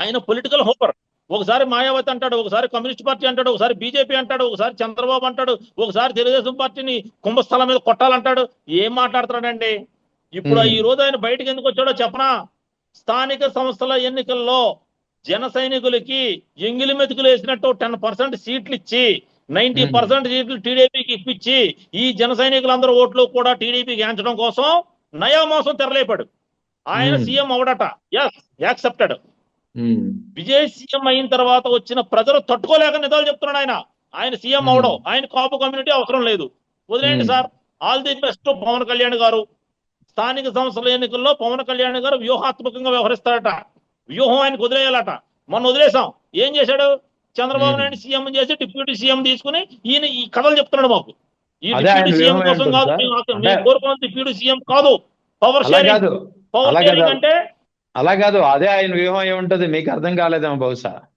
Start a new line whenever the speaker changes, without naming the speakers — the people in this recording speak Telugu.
ఆయన పొలిటికల్ హోపర్. ఒకసారి మాయావతి అంటాడు, ఒకసారి కమ్యూనిస్ట్ పార్టీ అంటాడు, ఒకసారి బీజేపీ అంటాడు, ఒకసారి చంద్రబాబు అంటాడు, ఒకసారి తెలుగుదేశం పార్టీని కుంభస్థలం మీద కొట్టాలంటాడు. ఏం మాట్లాడుతున్నాడండి? ఇప్పుడు ఈ రోజు ఆయన బయటకు ఎందుకు వచ్చాడో చెప్పనా? స్థానిక సంస్థల ఎన్నికల్లో జన సైనికులకి ఎంగిలి మెతుకులు వేసినట్టు 10% సీట్లు ఇచ్చి 90% సీట్లు టీడీపీకి ఇప్పించి ఈ జన సైనికులందరూ ఓట్లు కూడా టీడీపీకి ఏంచడం కోసం నయా మోసం తెరలేపాడు. ఆయన సీఎం అవడట. Yes, accepted. విజయ్ సీఎం అయిన తర్వాత వచ్చిన ప్రజలు తట్టుకోలేక నిజాలు చెప్తున్నాడు ఆయన. ఆయన సీఎం అవడం, ఆయన కాపు కమ్యూనిటీ అవసరం లేదు, వదిలేయండి sir. All the best Pawan Kalyan garu. స్థానిక సంస్థల ఎన్నికల్లో పవన్ కళ్యాణ్ గారు వ్యూహాత్మకంగా వ్యవహరిస్తారట. వ్యూహం ఆయనకు వదిలేయాలట. మొన్న వదిలేసాం. ఏం చేశాడు? చంద్రబాబు నాయుడు సీఎం చేసి డిప్యూటీ సీఎం తీసుకుని ఈయన ఈ కథలు చెప్తున్నాడు మాకు. ఈ డిప్యూటీ సీఎం కోసం కాదు, మేము కోరుకున్న డిప్యూటీ సీఎం కాదు, పవర్ షేరింగ్. పవర్ షేరింగ్ అంటే
అలా కాదు, అదే ఆయన వ్యూహం ఏముంటది మీకు అర్థం కాలేదేమో బహుశా.